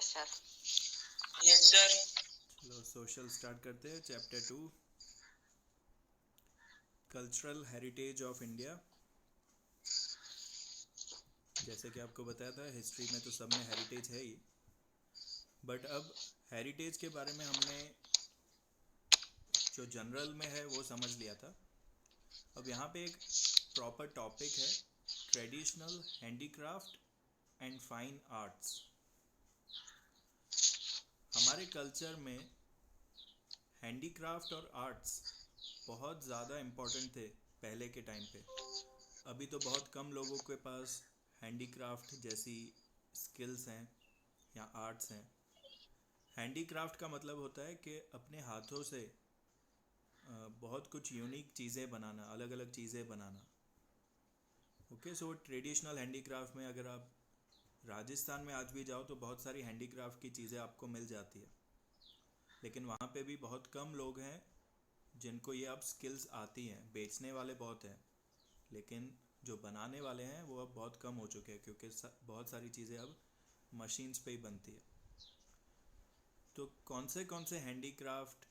Yes sir. Yes sir. चलो social start करते हैं। Chapter 2, cultural heritage of India. जैसे कि आपको बताया था, हिस्ट्री में तो सब में हेरिटेज है ही, बट अब हेरिटेज के बारे में हमने जो जनरल में है वो समझ लिया था। अब यहाँ पे एक प्रॉपर टॉपिक है, traditional handicraft and fine arts. हमारे कल्चर में हैंडीक्राफ्ट और आर्ट्स बहुत ज़्यादा इम्पोर्टेंट थे पहले के टाइम पे। अभी तो बहुत कम लोगों के पास हैंडीक्राफ्ट जैसी स्किल्स हैं या आर्ट्स हैं। हैंडीक्राफ्ट का मतलब होता है कि अपने हाथों से बहुत कुछ यूनिक चीज़ें बनाना, अलग अलग चीज़ें बनाना। ओके, सो ट्रेडिशनल हैंडीक्राफ्ट में अगर आप राजस्थान में आज भी जाओ तो बहुत सारी हैंडीक्राफ्ट की चीज़ें आपको मिल जाती है, लेकिन वहाँ पे भी बहुत कम लोग हैं जिनको ये अब स्किल्स आती हैं। बेचने वाले बहुत हैं, लेकिन जो बनाने वाले हैं वो अब बहुत कम हो चुके हैं, क्योंकि बहुत सारी चीज़ें अब मशीन्स पे ही बनती है। तो कौन से हैंडीक्राफ्ट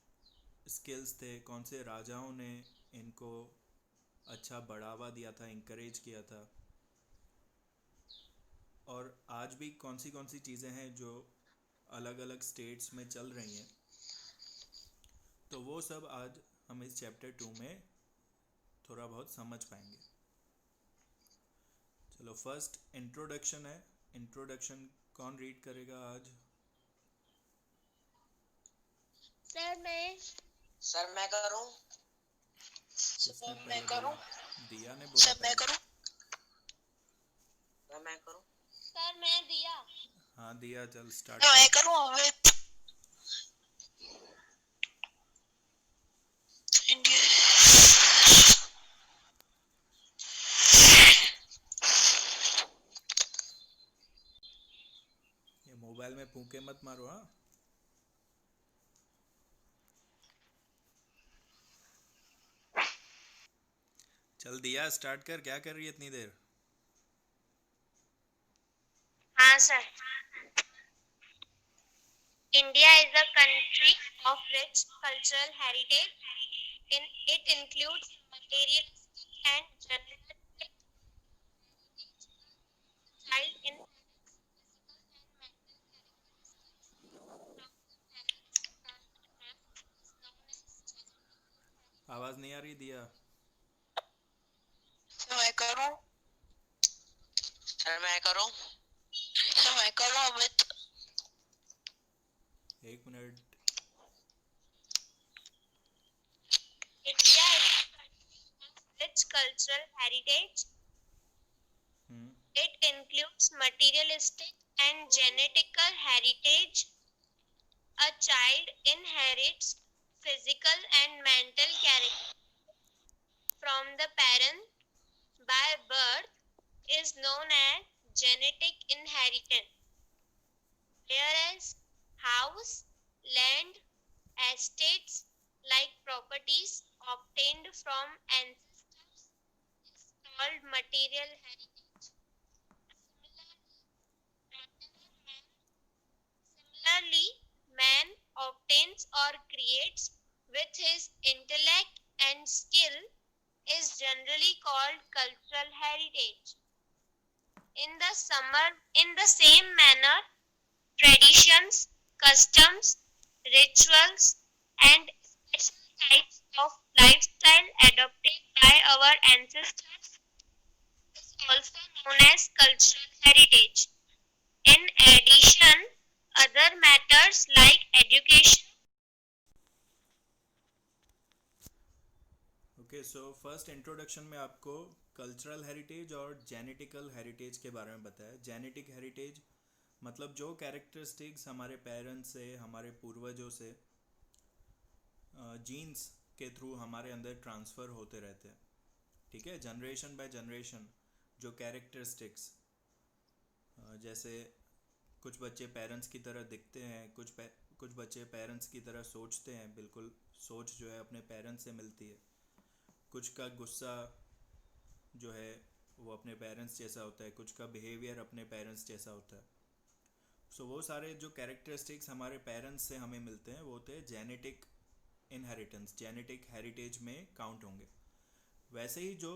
स्किल्स थे, कौन से राजाओं ने इनको अच्छा बढ़ावा दिया था, इंकरेज किया था, और आज भी कौन सी चीज़ें हैं जो अलग अलग स्टेट्स में चल रही हैं, तो वो सब आज हम इस चैप्टर 2 में थोड़ा बहुत समझ पाएंगे। चलो, फर्स्ट इंट्रोडक्शन है। इंट्रोडक्शन कौन रीड करेगा आज? सर मैं करूं। किसने सर मैं पहले करूं। बोला? दिया ने बोला सर मैं पहले। करूं। सर मैं करूं। सर मैं दिया। हाँ दिया, चल स्टार्ट मैं कर। करूं अमित। इंडिया। ये मोबाइल में फूंके मत मारो। हाँ, चल दिया स्टार्ट कर। क्या कर रही है इतनी देर? हाँ sir. India is a country of rich cultural heritage. It includes materialistic and generative child in आवाज़ नहीं आ रही दिया। मैं करूं। सर मैं करूं। मैं करूं अमित। एक minute. India is rich cultural heritage. Hmm It includes materialistic and genetical heritage. A child inherits physical and mental character from the parent by birth is known as genetic inheritance, whereas house, land, estates like properties obtained from ancestors is called material heritage. Similarly, man obtains or creates with his intellect and skill is generally called cultural heritage. In the same manner, traditions, customs, rituals, and special types of lifestyle adopted by our ancestors is also known as cultural heritage. In addition, other matters like education. Okay, so first introduction में आपको cultural heritage और genetical heritage के बारे में बताया। Genetic heritage मतलब जो characteristics हमारे पेरेंट्स से, हमारे पूर्वजों से जीन्स के थ्रू हमारे अंदर ट्रांसफ़र होते रहते हैं। ठीक है, जनरेशन बाय जनरेशन जो कैरेक्टरिस्टिक्स, जैसे कुछ बच्चे पेरेंट्स की तरह दिखते हैं, कुछ बच्चे पेरेंट्स की तरह सोचते हैं, बिल्कुल सोच जो है अपने पेरेंट्स से मिलती है। कुछ का गुस्सा जो है वो अपने पेरेंट्स जैसा होता है, कुछ का बिहेवियर अपने पेरेंट्स जैसा होता है। सो वो सारे जो कैरेक्टरिस्टिक्स हमारे पेरेंट्स से हमें मिलते हैं वो होते हैं जेनेटिक इनहेरिटेंस, जेनेटिक हेरिटेज में काउंट होंगे। वैसे ही जो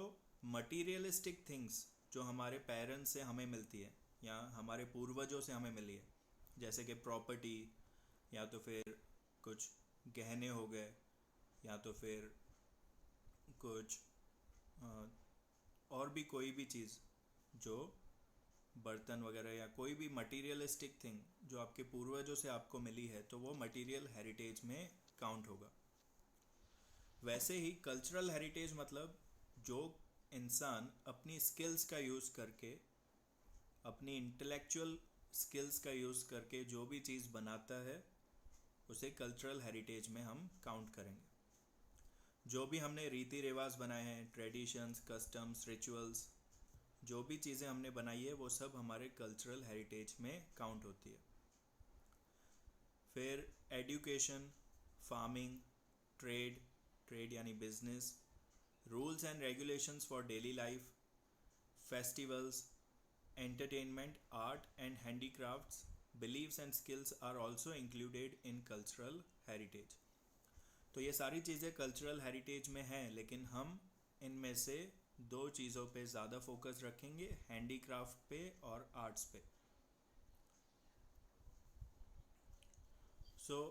मटीरियलिस्टिक थिंग्स जो हमारे पेरेंट्स से हमें मिलती है या हमारे पूर्वजों से हमें मिली है, जैसे कि प्रॉपर्टी या तो फिर कुछ गहने हो गए या तो फिर कुछ और भी कोई भी चीज़, जो बर्तन वगैरह या कोई भी मटीरियलिस्टिक थिंग जो आपके पूर्वजों से आपको मिली है, तो वो मटीरियल हेरिटेज में काउंट होगा। वैसे ही कल्चरल हेरिटेज मतलब जो इंसान अपनी स्किल्स का यूज़ करके, अपनी इंटेलेक्चुअल स्किल्स का यूज़ करके जो भी चीज़ बनाता है उसे कल्चरल हेरिटेज में हम काउंट करेंगे। जो भी हमने रीति रिवाज बनाए हैं, ट्रेडिशंस, कस्टम्स, रिचुअल्स, जो भी चीज़ें हमने बनाई है वो सब हमारे कल्चरल हेरिटेज में काउंट होती है। फिर एजुकेशन, फार्मिंग, ट्रेड, ट्रेड यानी business, rules and regulations for daily life, festivals, entertainment, art and handicrafts, beliefs and skills are also included in cultural heritage। तो ये सारी चीज़ें कल्चरल हेरिटेज में हैं, लेकिन हम इनमें से दो चीज़ों पे ज़्यादा फोकस रखेंगे, हैंडीक्राफ्ट पे और आर्ट्स पे। सो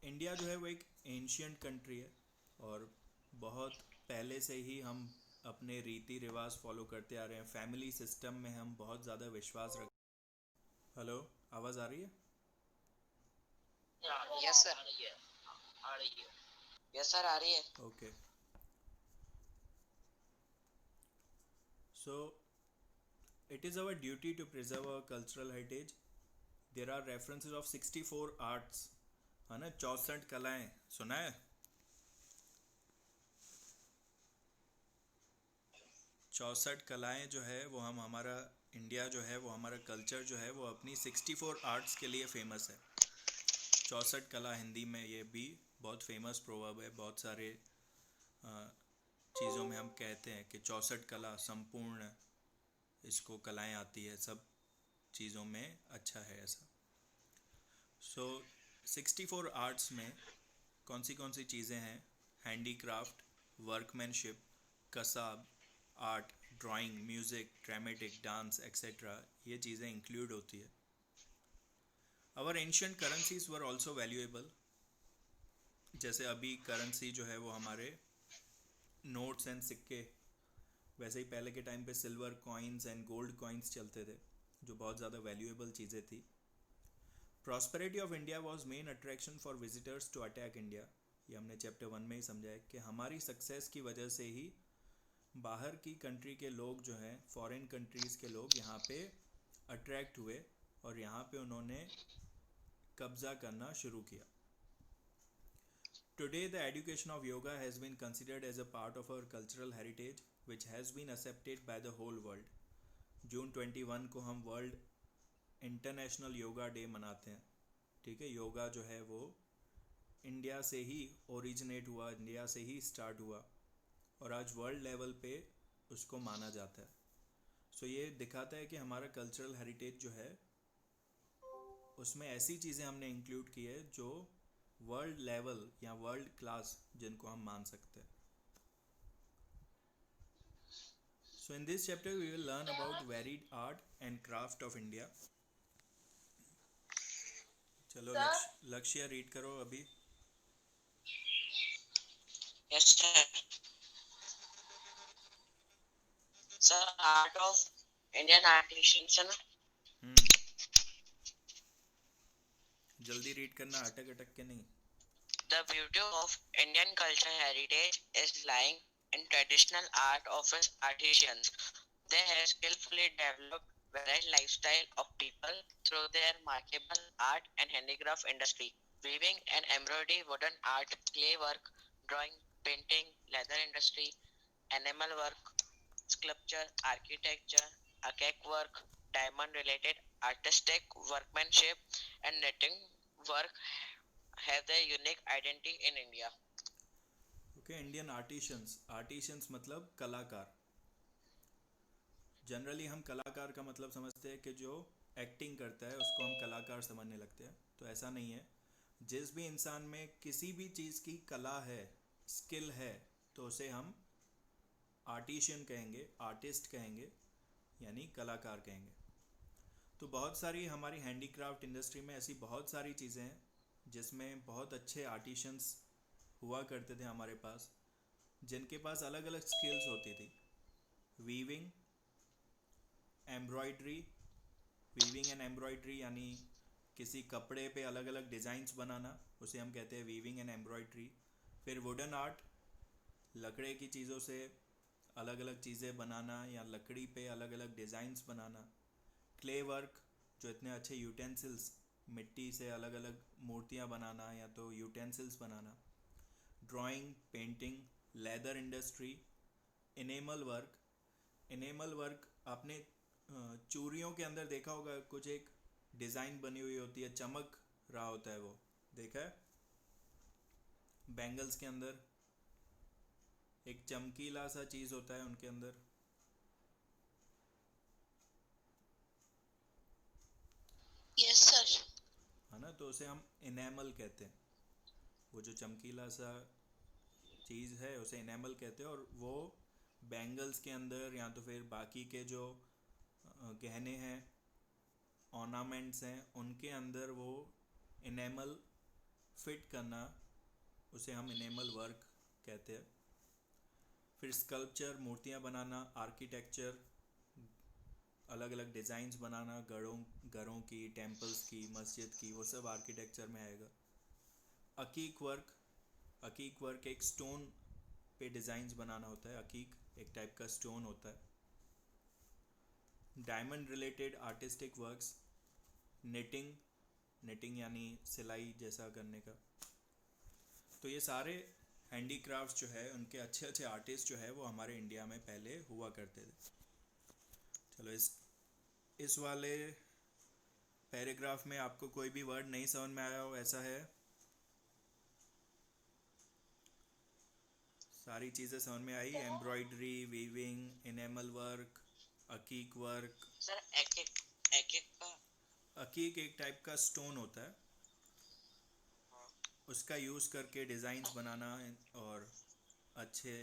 इंडिया जो है वो एक एंशियंट कंट्री है और बहुत पहले से ही हम अपने रीति रिवाज फॉलो करते आ रहे हैं। फैमिली सिस्टम में हम बहुत ज़्यादा विश्वास रख। हेलो, आवाज़ आ रही है? Yes sir. यस सर, आ रही है। Okay. So it is our duty to preserve our cultural heritage. There are references of 64 arts, है ना, 64 कलाएं, सुना है? 64 कलाएं जो है वो हम हमारा इंडिया जो है वो हमारा कल्चर जो है वो अपनी 64 आर्ट्स के लिए फेमस है। 64 कला हिंदी में ये भी बहुत फेमस प्रोवर्ब है। बहुत सारे चीज़ों में हम कहते हैं कि 64 कला संपूर्ण इसको कलाएं आती है, सब चीज़ों में अच्छा है ऐसा। सो 64 आर्ट्स में कौन सी चीज़ें हैं? हैंडीक्राफ्ट, वर्कमैनशिप, कसाब, art, drawing, music, dramatic, dance etcetera, ये चीज़ें इंक्लूड होती है। Our ancient currencies were also valuable. जैसे अभी करेंसी जो है वो हमारे नोट्स एंड सिक्के, वैसे ही पहले के टाइम पे silver coins and gold coins चलते थे जो बहुत ज़्यादा वैल्यूएबल चीज़ें थी। Prosperity of India was main attraction for visitors to attack India. ये हमने चैप्टर 1 में ही समझा है कि हमारी सक्सेस की वजह से ही बाहर की कंट्री के लोग जो हैं, फॉरेन कंट्रीज़ के लोग यहाँ पे अट्रैक्ट हुए और यहाँ पे उन्होंने कब्ज़ा करना शुरू किया। Today, the education of yoga has been considered as a part of our cultural heritage, which has been accepted by the whole world. जून 21 को हम वर्ल्ड इंटरनेशनल योगा डे मनाते हैं। ठीक है, योगा जो है वो इंडिया से ही ओरिजिनेट हुआ, इंडिया से ही स्टार्ट हुआ और आज वर्ल्ड लेवल पे उसको माना जाता है। सो ये दिखाता है कि हमारा कल्चरल हेरिटेज जो है उसमें ऐसी चीज़ें हमने इंक्लूड की है जो वर्ल्ड लेवल या वर्ल्ड क्लास जिनको हम मान सकते हैं। So in this chapter we will learn about varied art and craft of India. चलो लक्ष्य रीड करो अभी। Yes sir. Sir, art of Indian artisans है ना। जल्दी रीड करना, अटक अटक के नहीं। The beauty of Indian cultural heritage is lying in traditional art of its artisans. They have skillfully developed varied lifestyle of people through their remarkable art and handicraft industry. Weaving and embroidery, wooden art, clay work, drawing, painting, leather industry, animal work, sculpture, architecture, cake work, diamond-related artistic workmanship, and knitting work have their unique identity in India. Okay, Indian artisans, artisans मतलब कलाकार। Generally हम कलाकार का मतलब समझते हैं कि जो एक्टिंग करता है उसको हम कलाकार समझने लगते हैं, तो ऐसा नहीं है। जिस भी इंसान में किसी भी चीज़ की कला है, स्किल है, तो उसे हम आर्टिशियन कहेंगे, आर्टिस्ट कहेंगे, यानी कलाकार कहेंगे। तो बहुत सारी हमारी हैंडीक्राफ्ट इंडस्ट्री में ऐसी बहुत सारी चीज़ें हैं जिसमें बहुत अच्छे आर्टिशंस हुआ करते थे हमारे पास, जिनके पास अलग अलग स्किल्स होती थी। Weaving, embroidery, weaving and embroidery यानी किसी कपड़े पे अलग अलग डिज़ाइंस बनाना, उसे हम कहते हैं वीविंग एंड एम्ब्रॉयड्री। फिर वुडन आर्ट, लकड़े की चीज़ों से अलग अलग चीज़ें बनाना या लकड़ी पे अलग अलग डिज़ाइंस बनाना। क्ले वर्क, जो इतने अच्छे यूटेंसिल्स, मिट्टी से अलग अलग मूर्तियाँ बनाना या तो यूटेंसिल्स बनाना। Drawing, painting, leather industry, enamel work. Enamel work आपने चूड़ियों के अंदर देखा होगा, कुछ एक डिज़ाइन बनी हुई होती है, चमक रहा होता है, वो देखा है? बैंगल्स के अंदर एक चमकीला सा चीज़ होता है उनके अंदर। Yes sir. है ना, तो उसे हम इनेमल कहते हैं। वो जो चमकीला सा चीज़ है उसे इनेमल कहते हैं, और वो बैंगल्स के अंदर या तो फिर बाकी के जो गहने हैं, ऑर्नामेंट्स हैं, उनके अंदर वो इनेमल फिट करना, उसे हम इनेमल वर्क कहते हैं। फिर स्कल्पचर, मूर्तियाँ बनाना, आर्किटेक्चर, अलग अलग डिज़ाइंस बनाना, घरों की, टेम्पल्स की, मस्जिद की, वो सब आर्किटेक्चर में आएगा। अकीक वर्क, अकीक वर्क एक स्टोन पे डिज़ाइंस बनाना होता है। अकीक एक टाइप का स्टोन होता है। Diamond related artistic works, knitting, knitting यानी सिलाई जैसा करने का। तो ये सारे हैंडीक्राफ्ट्स जो है, उनके अच्छे अच्छे आर्टिस्ट जो है वो हमारे इंडिया में पहले हुआ करते थे। चलो इस वाले पैराग्राफ में आपको कोई भी वर्ड नहीं समझ में आया हो, ऐसा है? सारी चीज़ें समझ में आई? एम्ब्रॉयडरी, वीविंग, इनेमल वर्क, अकीक वर्क। सर एक एक का अकीक एक टाइप का स्टोन होता है, उसका यूज़ करके डिज़ाइंस बनाना और अच्छे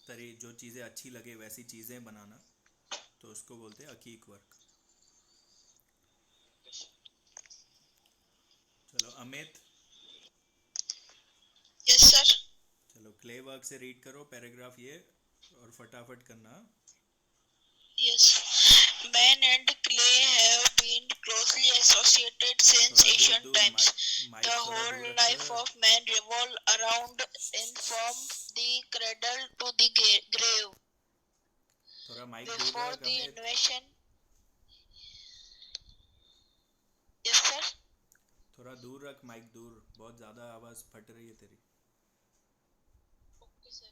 जो चीज़ें अच्छी लगे वैसी चीज़ें बनाना, तो उसको बोलते हैं अकीक वर्क। चलो अमित, यस सर। चलो क्ले वर्क से रीड करो पैराग्राफ ये, और फटाफट करना। Yes, man and clay have been closely associated since थोड़ा दूर ancient दूर times. माइक The थोड़ा whole दूर life रखकर। of man revolved around in from the cradle to the grave. थोड़ा माइक दूर Before रख the Amit. invention, yes sir. थोड़ा दूर रख माइक, दूर, बहुत ज़्यादा आवाज़ फट रही है तेरी। Okay sir.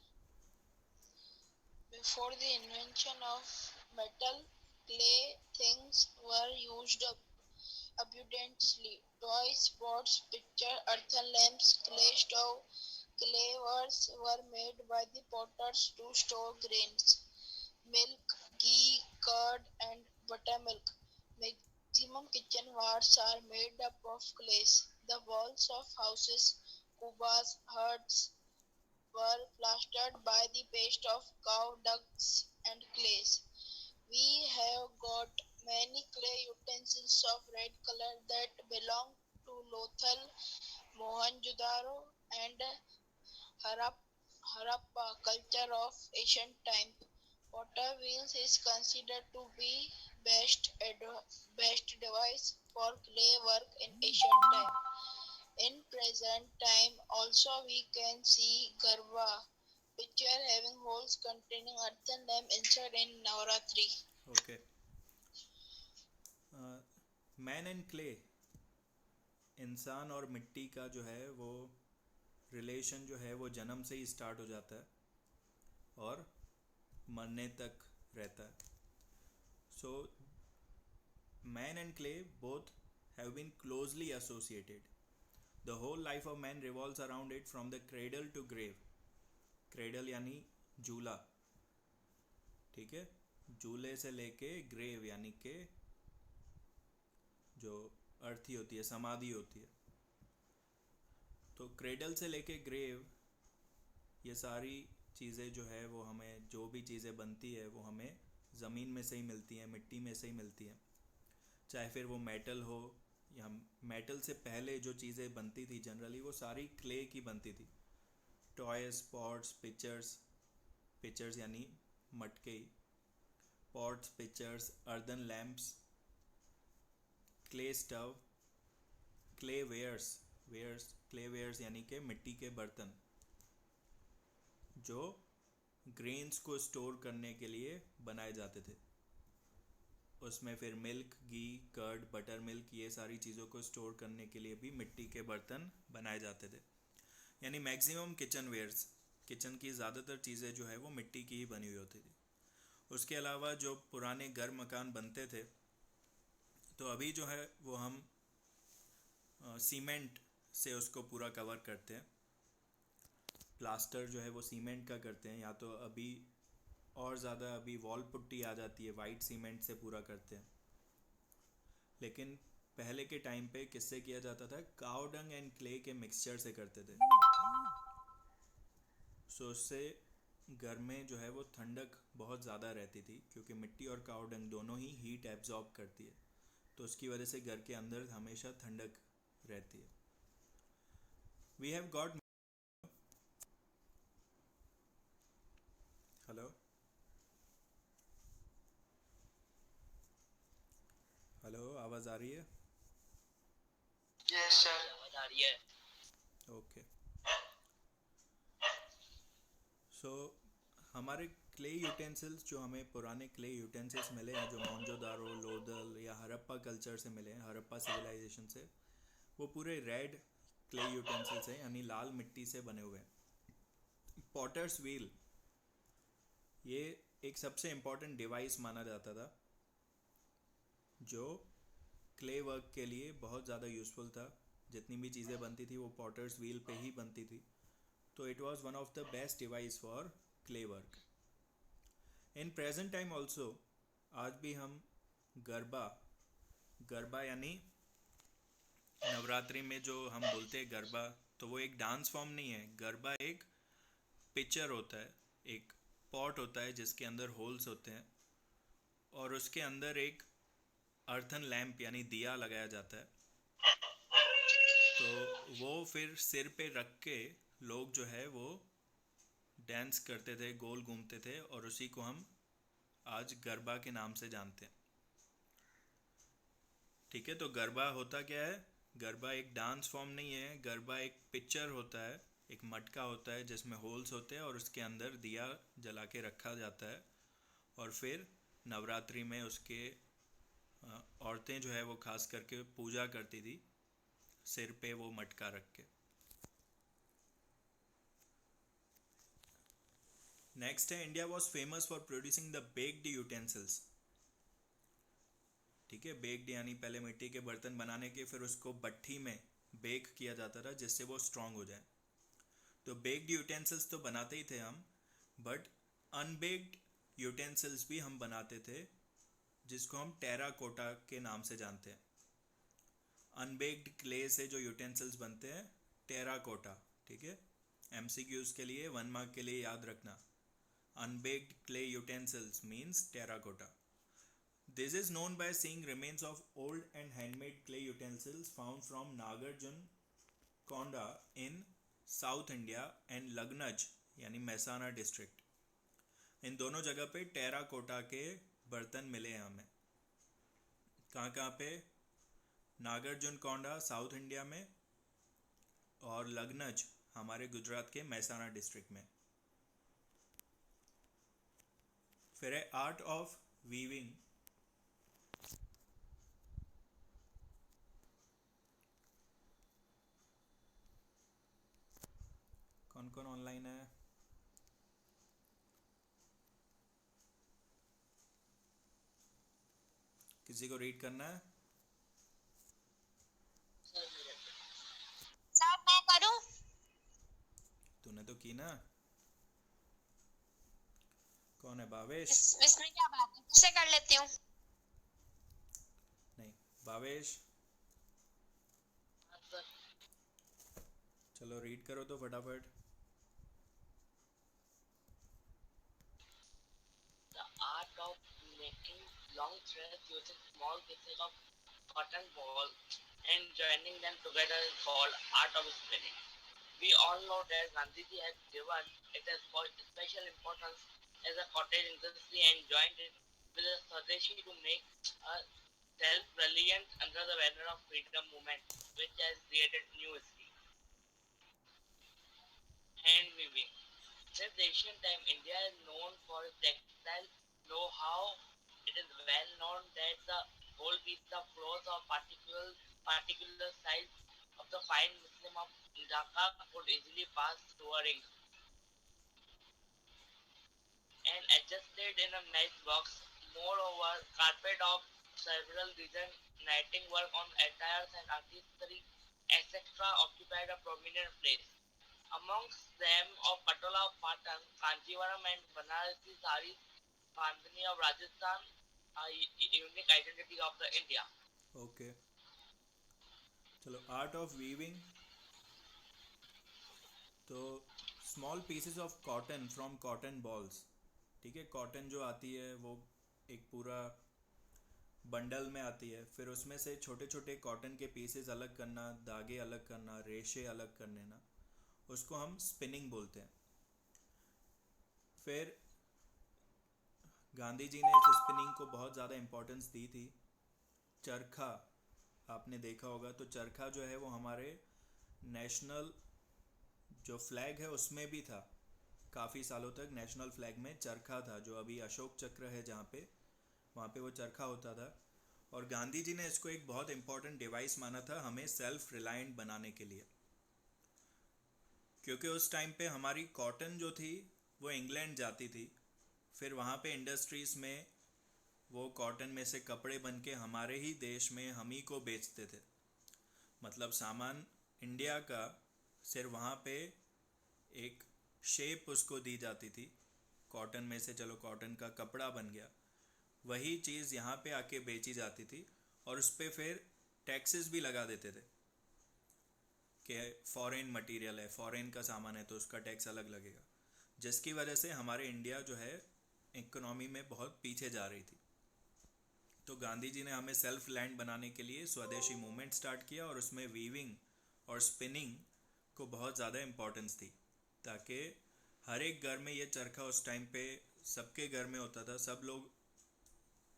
Before the invention of metal, clay things were used up abundantly. Toys, pots, picture, earthen lamps, clay stove, clay vases were made by the potters to store grains, milk, ghee, curd, and buttermilk. Maximum kitchenwares are made up of clays. The walls of houses, kubas, huts were plastered by the paste of cow dungs and clays. We have got many clay utensils of red color that belong to Lothal, Mohenjo-daro, and Harappa culture of ancient time. Potter wheels is considered to be best device for clay work in ancient time. In present time, also we can see garba, picture having holes containing earthen lamp inside in Navaratri. Okay, man and clay, इंसान और मिट्टी का जो है वो relation जो है वो जन्म से ही स्टार्ट हो जाता है और मरने तक रहता है। So man and clay both have been closely associated. The whole life of man revolves around it from the cradle to grave. Cradle यानी जूला, ठीक है, जूले से लेके ग्रेव यानी के जो अर्थी होती है, समाधि होती है। तो क्रेडल से लेके ग्रेव, ये सारी चीज़ें जो है वो हमें, जो भी चीज़ें बनती है वो हमें ज़मीन में से ही मिलती हैं, मिट्टी में से ही मिलती हैं। चाहे फिर वो मेटल हो, या मेटल से पहले जो चीज़ें बनती थी जनरली वो सारी क्ले की बनती थी। टॉयज, पॉट्स, पिक्चर्स यानी मटके ही, pots, pictures, earthen lamps, clay stove, clay wares यानी कि मिट्टी के बर्तन, जो ग्रेन्स को स्टोर करने के लिए बनाए जाते थे। उसमें फिर मिल्क, घी, कर्ड, बटर मिल्क, ये सारी चीज़ों को स्टोर करने के लिए भी मिट्टी के बर्तन बनाए जाते थे। यानी मैक्सिमम किचन की ज़्यादातर चीज़ें जो है वो मिट्टी की ही बनी हुई होती थी। उसके अलावा जो पुराने घर मकान बनते थे, तो अभी जो है वो हम सीमेंट से उसको पूरा कवर करते हैं। प्लास्टर जो है वो सीमेंट का करते हैं, या तो अभी और ज़्यादा अभी वॉल पुट्टी आ जाती है, वाइट सीमेंट से पूरा करते हैं। लेकिन पहले के टाइम पे किससे किया जाता था? काऊ डंग एंड क्ले के मिक्सचर से करते थे। सो उससे घर में जो है वो ठंडक बहुत ज़्यादा रहती थी, क्योंकि मिट्टी और काऊ डंग दोनों ही हीट एब्जॉर्ब करती है, तो उसकी वजह से घर के अंदर हमेशा ठंडक रहती है। We have got, hello hello, आवाज़ आ रही है? Yes, sir. आवाज आ रही है। ओके। सो हमारे क्ले यूटेंसिल्स, जो हमें पुराने क्ले यूटेंसिल्स मिले हैं, जो मोहनजोदारो, लोथल या हड़प्पा कल्चर से मिले हैं, हड़प्पा सिविलाइजेशन से, वो पूरे रेड क्ले यूटेंसिल्स हैं, यानी लाल मिट्टी से बने हुए हैं। पॉटर्स व्हील, ये एक सबसे इम्पॉर्टेंट डिवाइस माना जाता था, जो क्ले वर्क के लिए बहुत ज़्यादा यूज़फुल था। जितनी भी चीज़ें बनती थी वो पॉटर्स व्हील पे ही बनती थी, तो it was one of the best device for clay work. In present time also, आज भी हम गरबा गरबा यानी नवरात्रि में जो हम बोलते हैं गरबा, तो वो एक डांस फॉर्म नहीं है। गरबा एक पिक्चर होता है, एक पॉट होता है जिसके अंदर होल्स होते हैं, और उसके अंदर एक अर्थन लैम्प यानी दिया लगाया जाता है। तो वो फिर सिर पे रख के लोग जो है वो डांस करते थे, गोल घूमते थे, और उसी को हम आज गरबा के नाम से जानते हैं। ठीक है, तो गरबा होता क्या है? गरबा एक डांस फॉर्म नहीं है, गरबा एक पिक्चर होता है, एक मटका होता है जिसमें होल्स होते हैं और उसके अंदर दिया जला के रखा जाता है, और फिर नवरात्रि में उसके औरतें जो है वो खास करके पूजा करती थी सिर पे वो मटका रख के। नेक्स्ट है, India was famous for producing the baked utensils. ठीक है, बेक्ड यानी पहले मिट्टी के बर्तन बनाने के, फिर उसको भट्ठी में बेक किया जाता था जिससे वो स्ट्रांग हो जाए। तो बेक्ड यूटेंसिल्स तो बनाते ही थे हम, बट अनबेक्ड यूटेंसिल्स भी हम बनाते थे, जिसको हम टेराकोटा के नाम से जानते हैं। अनबेक्ड क्ले से जो यूटेंसिल्स बनते हैं, टेराकोटा। ठीक है, एमसीक्यूज के लिए 1 मार्क के लिए याद रखना, unbaked clay utensils means terracotta. This is known by seeing remains of old and handmade clay utensils found from Nagarjunakonda in South India and Lagnaj यानी महसाना डिस्ट्रिक्ट। इन दोनों जगह पे टेराकोटा के बर्तन मिले हैं हमें। कहाँ पे? नागार्जुनकोंडा साउथ इंडिया में, और लग्नज हमारे गुजरात के महसाना डिस्ट्रिक्ट में। फिर है आर्ट ऑफ वीविंग। कौन कौन ऑनलाइन है? किसी को रीड करना है? सर मैं करूं? तूने तो की ना। कौन है? भावेश? इसमें क्या बात है, किससे कर लेती हूँ। नहीं, भावेश चलो रीड करो तो फटाफट. The art of making long threads using small pieces of cotton ball and joining them together is called art of spinning. We all know that Gandhiji has given it a special importance as a cottage industry and joined it with the Swadeshi to make a self-reliant under the banner of freedom movement, which has created new history. Hand weaving. Since ancient time, India is known for its textile know-how. It is well known that the whole piece of cloth of particular size of the fine muslin of Dhaka could easily pass through a ring and adjusted in a matchbox. Moreover, carpet of several regions, knitting work on attires and artistry, etc., occupied a prominent place. Amongst them of Patola of Patan, Kanjivaram and Banarasi saris, Bandhani of Rajasthan, a unique identity of the India. Okay. चलो art of weaving. तो small pieces of cotton from cotton balls. ठीक है, cotton जो आती है वो एक पूरा बंडल में आती है, फिर उसमें से छोटे छोटे कॉटन के पीसेस अलग करना, धागे अलग करना, रेशे अलग करने ना, उसको हम स्पिनिंग बोलते हैं. फिर गांधी जी ने इस स्पिनिंग को बहुत ज़्यादा इम्पोर्टेंस दी थी. चरखा आपने देखा होगा, तो चरखा जो है वो हमारे नेशनल जो फ्लैग है उसमें भी था. काफ़ी सालों तक नेशनल फ्लैग में चरखा था, जो अभी अशोक चक्र है जहाँ पे, वहाँ पे वो चरखा होता था. और गांधी जी ने इसको एक बहुत इम्पॉर्टेंट डिवाइस माना था हमें सेल्फ रिलायंट बनाने के लिए, क्योंकि उस टाइम पे हमारी कॉटन जो थी वो इंग्लैंड जाती थी, फिर वहाँ पे इंडस्ट्रीज़ में वो कॉटन में से कपड़े बन के हमारे ही देश में हम ही को बेचते थे. मतलब सामान इंडिया का सिर्फ वहाँ पे एक शेप उसको दी जाती थी कॉटन में से. चलो कॉटन का कपड़ा बन गया, वही चीज़ यहाँ पे आके बेची जाती थी और उस पर फिर टैक्सेस भी लगा देते थे कि फॉरेन मटेरियल है, फॉरेन का सामान है तो उसका टैक्स अलग लगेगा, जिसकी वजह से हमारे इंडिया जो है इकोनॉमी में बहुत पीछे जा रही थी. तो गांधी जी ने हमें सेल्फ लैंड बनाने के लिए स्वदेशी मूवमेंट स्टार्ट किया और उसमें वीविंग और स्पिनिंग को बहुत ज़्यादा इम्पोर्टेंस दी, ताकि हर एक घर में ये चरखा उस टाइम पे सबके घर में होता था. सब लोग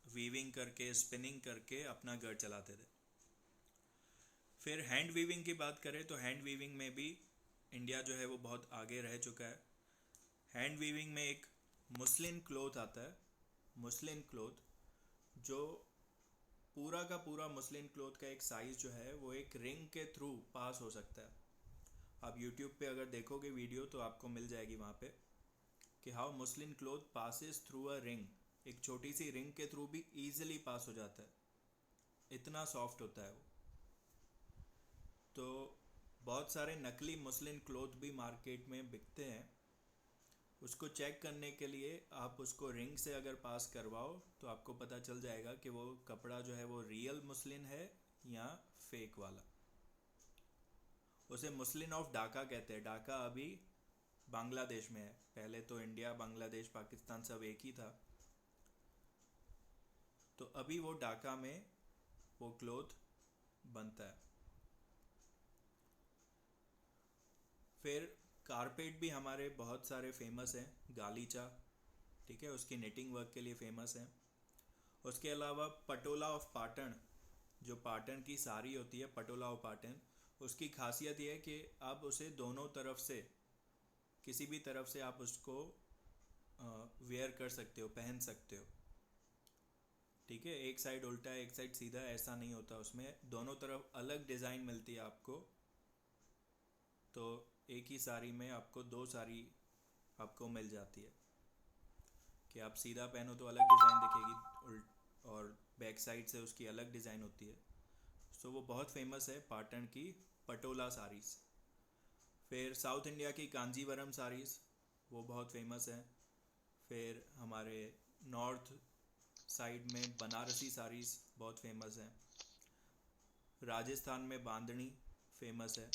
वीविंग करके स्पिनिंग करके अपना घर चलाते थे. फिर हैंड वीविंग की बात करें तो हैंड वीविंग में भी इंडिया जो है वो बहुत आगे रह चुका है. हैंड वीविंग में एक मुस्लिन क्लॉथ आता है, मुस्लिन क्लॉथ, जो पूरा का पूरा मुस्लिन क्लॉथ का एक साइज़ जो है वो एक रिंग के थ्रू पास हो सकता है. आप यूट्यूब पे अगर देखोगे वीडियो तो आपको मिल जाएगी वहाँ पे कि how muslin cloth passes through a ring. एक छोटी सी रिंग के थ्रू भी ईजिली पास हो जाता है, इतना सॉफ्ट होता है वो. तो बहुत सारे नकली मुस्लिन क्लॉथ भी मार्केट में बिकते हैं. उसको चेक करने के लिए आप उसको रिंग से अगर पास करवाओ तो आपको पता चल जाएगा कि वो कपड़ा जो है वो रियल मुस्लिन है या फेक वाला. उसे मुस्लिन ऑफ ढाका कहते हैं. ढाका अभी बांग्लादेश में है, पहले तो इंडिया बांग्लादेश पाकिस्तान सब एक ही था. तो अभी वो ढाका में वो क्लॉथ बनता है. फिर कारपेट भी हमारे बहुत सारे फेमस हैं. गालीचा, ठीक है, उसकी निटिंग वर्क के लिए फेमस है. उसके अलावा पटोला ऑफ पाटन, जो पाटन की साड़ी होती है, पटोला ऑफ पाटन, उसकी खासियत ये है कि आप उसे दोनों तरफ से, किसी भी तरफ से आप उसको वेयर कर सकते हो, पहन सकते हो. ठीक है, एक साइड उल्टा एक साइड सीधा ऐसा नहीं होता, उसमें दोनों तरफ अलग डिज़ाइन मिलती है आपको. तो एक ही साड़ी में आपको दो साड़ी आपको मिल जाती है कि आप सीधा पहनो तो अलग डिज़ाइन दिखेगी और बैक साइड से उसकी अलग डिज़ाइन होती है. सो वो बहुत फेमस है पाटन की पटोला साड़ीज़. फिर साउथ इंडिया की कांजीवरम साड़ीज़, वो बहुत फेमस है. फिर हमारे नॉर्थ साइड में बनारसी साड़ीज़ बहुत फेमस है. राजस्थान में बांधनी फेमस है.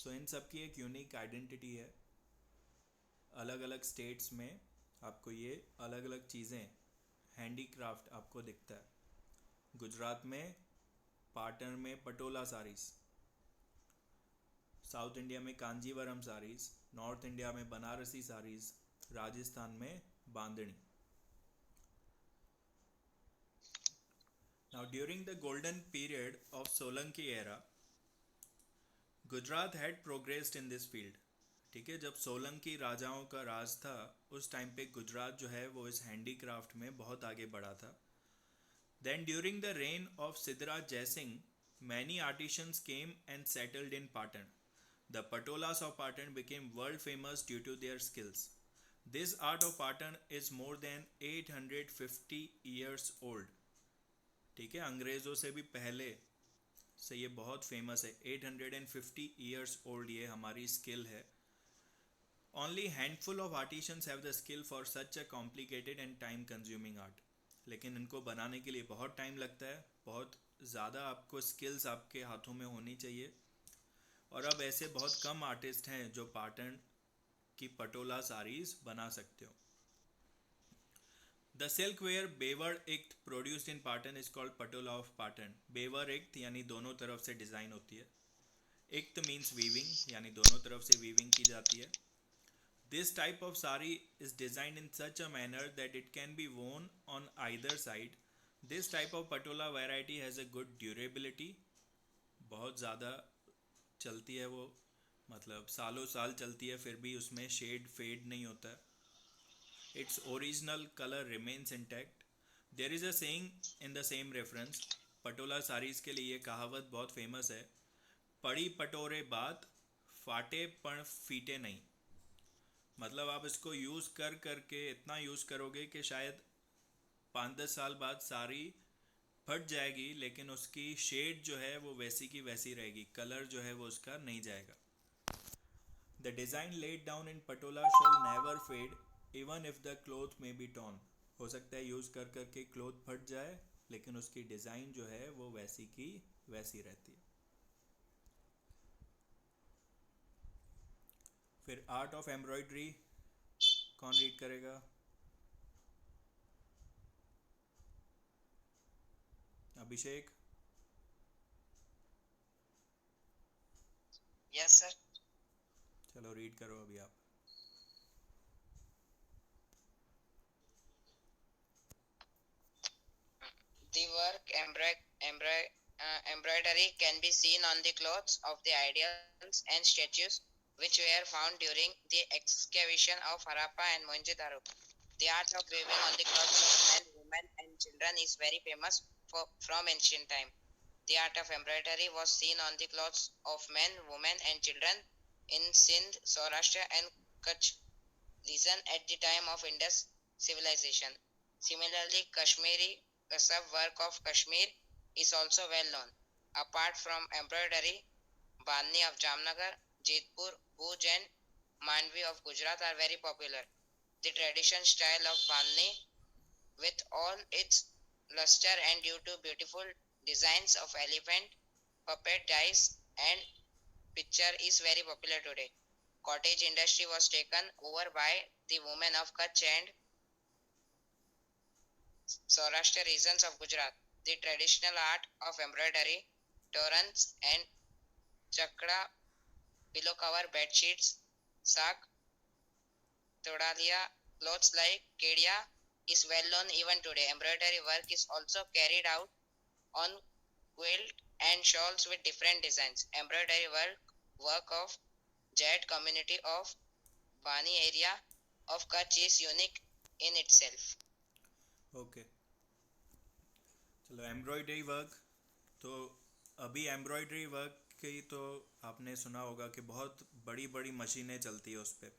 सो इन सब की एक यूनिक आइडेंटिटी है. अलग अलग स्टेट्स में आपको ये अलग अलग चीज़ें हैंडीक्राफ्ट आपको दिखता है. गुजरात में पाटन में पटोला साड़ीज़, साउथ इंडिया में कांजीवरम साड़ीज़, नॉर्थ इंडिया में बनारसी साड़ीज़, राजस्थान में बांधनी. Now during the golden period of Solanki era, Gujarat had progressed in this field. ठीक है, जब सोलंकी राजाओं का राज था उस टाइम पे गुजरात जो है वो इस हैंडीक्राफ्ट में बहुत आगे बढ़ा था. Then during the reign of Siddharaj Jaisingh, many artisans came and settled in Patan. The patolas of Patan became world famous due to their skills. This art of Patan is more than 850 years old. ठीक है, अंग्रेज़ों से भी पहले से ये बहुत famous है. 850 years old ये हमारी स्किल है. Only handful of artisans have the skill for such a complicated and time consuming art. लेकिन इनको बनाने के लिए बहुत टाइम लगता है, बहुत ज़्यादा आपको स्किल्स आपके हाथों में होनी चाहिए. और अब ऐसे बहुत कम आर्टिस्ट हैं जो पाटन की पटोला साड़ीज़ बना सकते हो. The silkware double ikat produced in Patan is called Patola of Patan. Double ikat यानी दोनों तरफ से डिज़ाइन होती है. इक्ट मीन्स वीविंग, यानी दोनों तरफ से वीविंग की जाती है. This type of sari is designed in such a manner that it can be worn on either side. This type of patola variety has a good durability. बहुत ज़्यादा चलती है वो, मतलब सालों साल चलती है, फिर भी उसमें शेड फेड नहीं होता है. Its original color remains intact. There is a saying in the same reference. Patola saris के लिए ये कहावत बहुत फेमस है. पड़ी पटोरे बात, फाटे पण फीटे नहीं. मतलब आप इसको यूज़ कर करके इतना यूज़ करोगे कि शायद 5-10 साल बाद साड़ी फट जाएगी, लेकिन उसकी शेड जो है वो वैसी की वैसी रहेगी, कलर जो है वो उसका नहीं जाएगा. The design laid down in patola shall never fade even if the cloth may be torn. हो सकता है यूज़ कर करके क्लॉथ फट जाए, लेकिन उसकी डिज़ाइन जो है वो वैसी की वैसी रहती है. फिर आर्ट ऑफ एम्ब्रॉयडरी कौन रीड करेगा? अभिषेक. Yes, sir. चलो रीड करो अभी आप. The work embroidery can be seen on the clothes of the idols and statues which were found during the excavation of Harappa and Mohenjo-daro. The art of weaving on the clothes of men, women, and children is very famous from ancient time. The art of embroidery was seen on the clothes of men, women, and children in Sindh, Saurashtra, and Kutch region at the time of Indus civilization. Similarly, Kashmiri Kasab work of Kashmir is also well known. Apart from embroidery, Bandhni of Jamnagar, Jodhpur, Bhuj, and Mandvi of Gujarat are very popular. The traditional style of Bandhni, with all its luster and due to beautiful designs of elephant, puppet dice, and picture, is very popular today. Cottage industry was taken over by the women of Kutch and Saurashtra regions of Gujarat. The traditional art of embroidery, torans and chakra, pillow cover, bed sheets, sak, todalia, clothes like kedia is well known even today. Embroidery work is also carried out on quilt and shawls with different designs. Embroidery work of Jat community of Bani area of Kutch is unique in itself. Okay. चलो embroidery work. तो अभी embroidery work की तो आपने सुना होगा कि बहुत बड़ी बड़ी मशीनें चलती है उस पर,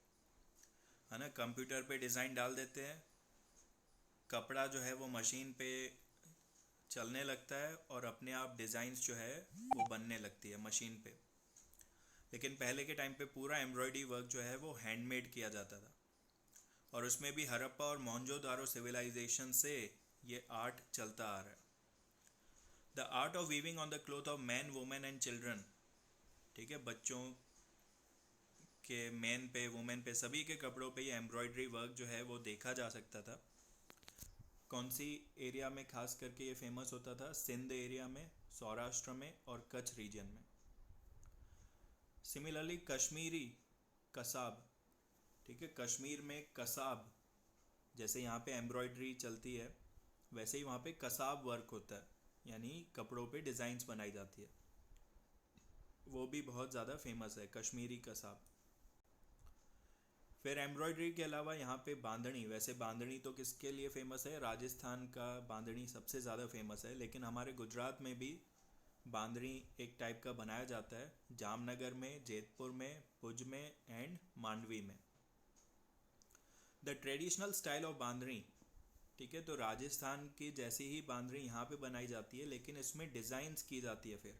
है ना. कंप्यूटर पे डिज़ाइन डाल देते हैं, कपड़ा जो है वो मशीन पे चलने लगता है और अपने आप डिज़ाइंस जो है वो बनने लगती है मशीन पे. लेकिन पहले के टाइम पे पूरा एम्ब्रॉयडरी वर्क जो है वो हैंडमेड किया जाता था, और उसमें भी हरप्पा और मोहनजोदारो सिविलाइजेशन से ये आर्ट चलता आ रहा है. The art of weaving on the cloth of man, women and children. ठीक है, बच्चों के मेन पे, वुमेन पे, सभी के कपड़ों पे ये एम्ब्रॉयडरी वर्क जो है वो देखा जा सकता था। कौन सी एरिया में खास करके ये फेमस होता था? सिंध एरिया में, सौराष्ट्र में और कच्छ रीजन में। सिमिलरली कश्मीरी कसाब, ठीक है, कश्मीर में कसाब, जैसे यहाँ पे एम्ब्रॉयडरी चलती है वैसे ही वहाँ पे कसाब वर्क होता है, यानी कपड़ों पे डिज़ाइंस बनाई जाती है, वो भी बहुत ज़्यादा फेमस है, कश्मीरी कसाब। फिर एम्ब्रॉयडरी के अलावा यहाँ पे बांधनी, वैसे बांधनी तो किसके लिए फेमस है? राजस्थान का बांधनी सबसे ज़्यादा फेमस है, लेकिन हमारे गुजरात में भी बांधनी एक टाइप का बनाया जाता है, जामनगर में, जेतपुर में, भुज में एंड मांडवी में। द ट्रेडिशनल स्टाइल ऑफ बांधनी, ठीक है, तो राजस्थान की जैसी ही बांधनी यहाँ पे बनाई जाती है, लेकिन इसमें डिज़ाइंस की जाती है। फिर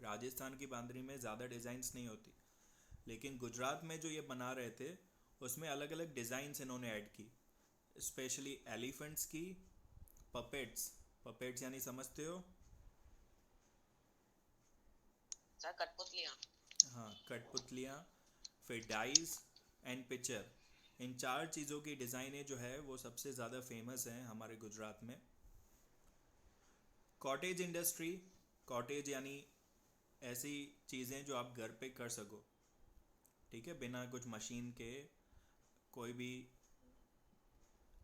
राजस्थान की बांधनी में ज़्यादा डिज़ाइंस नहीं होती, लेकिन गुजरात में जो ये बना रहे थे उसमें अलग अलग डिज़ाइंस इन्होंने ऐड की, स्पेशली एलिफेंट्स की, पपेट्स, पपेट्स यानी समझते हो? सर कठपुतलियाँ। हाँ, कठपुतलियाँ, फिर डाइज एंड पिक्चर, इन 4 चीज़ों की डिज़ाइनें जो है वो सबसे ज़्यादा फेमस हैं हमारे गुजरात में। कॉटेज इंडस्ट्री, कॉटेज यानी ऐसी चीज़ें जो आप घर पे कर सको, ठीक है, बिना कुछ मशीन के, कोई भी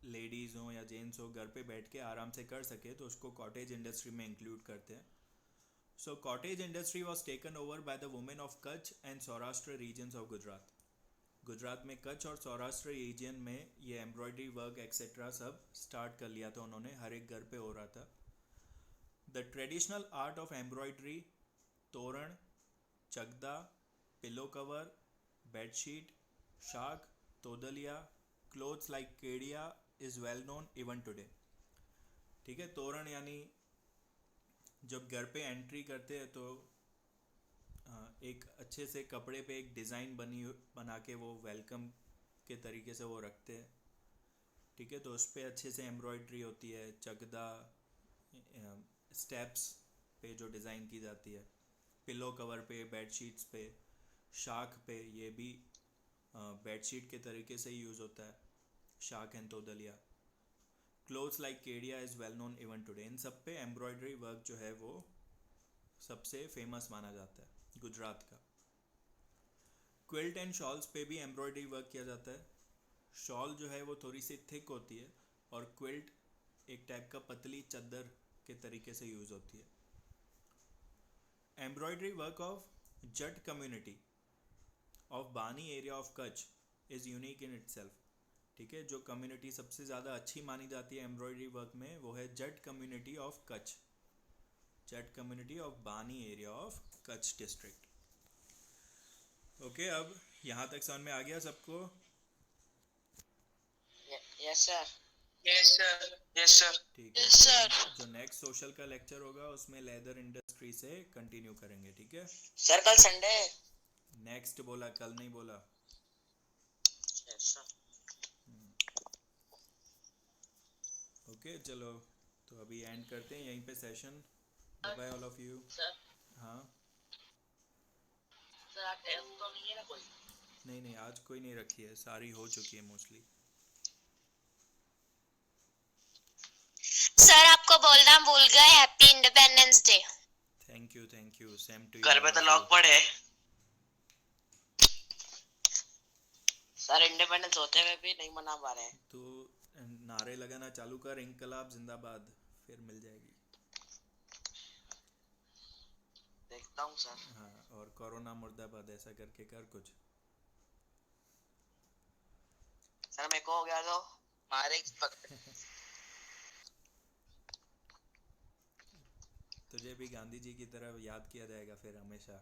लेडीज़ हो या जेंट्स हो घर पे बैठ के आराम से कर सके, तो उसको कॉटेज इंडस्ट्री में इंक्लूड करते हैं। So cottage industry was taken over by the women of Kutch and Saurashtra regions of Gujarat. Gujarat में कच्छ और सौराष्ट्र रीजन में ये एम्ब्रॉयडरी वर्क एक्सेट्रा सब स्टार्ट कर लिया था उन्होंने, हर एक घर पे हो रहा था। The traditional art of embroidery, toran, chakda, pillow cover, bedsheet, shak, todaliya, clothes like kediya is well known even today. ठीक है, तोरण यानी जब घर पे एंट्री करते हैं तो एक अच्छे से कपड़े पे एक डिज़ाइन बना के वो वेलकम के तरीके से वो रखते हैं, ठीक है, तो उस पर अच्छे से एम्ब्रॉयडरी होती है। चकदा, स्टेप्स पे जो डिज़ाइन की जाती है, पिलो कवर पे, बेडशीट्स पे, शाक पे, ये भी बेडशीट के तरीके से यूज़ होता है, shak and todaliya. Clothes like kediya is well known even today, इन सब पे एम्ब्रॉयडरी वर्क जो है वो सबसे फेमस माना जाता है गुजरात का। क्विल्ट एंड शॉल्स पे भी एम्ब्रॉयडरी वर्क किया जाता है। शॉल जो है वो थोड़ी सी थिक होती है और क्विल्ट एक टाइप का पतली चादर के तरीके से यूज़ होती है। Embroidery work of Jat community of Bani area of Kutch is unique in itself. ठीक है, जो कम्युनिटी सबसे ज़्यादा अच्छी मानी जाती है एम्ब्रॉयडरी वर्क में वो है Jat community of Kutch, Jat community of Bani area of Kutch district. Okay, अब यहाँ तक समझ में आ गया सबको? Yes sir, yes sir, yes sir, ठीक है, Yes, sir. जो नेक्स्ट सोशल का लेक्चर होगा उसमें लेदर इंडस्ट्री से कंटिन्यू करेंगे, ठीक है। सर कल संडे है। नेक्स्ट बोला, कल नहीं बोला। Yes sir. ओके चलो, तो अभी एंड करते हैं यहीं पे session. Bye bye all of you. Sir, हाँ, सर आज टेस्ट तो नहीं है ना कोई? नहीं नहीं, आज कोई नहीं रखी है, सारी हो चुकी है मोस्टली। सर आपको बोलना भूल गए, happy independence day. Thank you, same to you. घर पे तो लॉक पड़े। सर इंडिपेंडेंस होते हुए भी नहीं मना पा रहे हैं। तो नारे लगाना चालू कर, इंकलाब जिंदाबाद, फिर मिल जाएगी। देखता हूँ सर। हाँ, और कोरोना मुर्दाबाद ऐसा करके कर कुछ। सर मेरे को हो गया तो मारे तुझे भी गांधी जी की तरह याद किया जाएगा फिर हमेशा।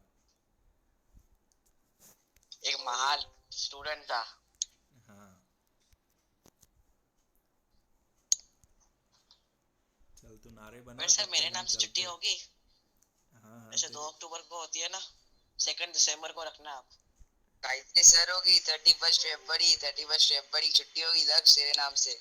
एक महान स्टूडेंट था। हाँ, चल तू नारे बना। सर मेरे नाम से छुट्टी होगी? हाँ, वैसे 2 अक्टूबर को होती है ना, 2 दिसंबर को रखना आप। सर होगी 31 फरवरी छुट्टी होगी लक्ष्य नाम से।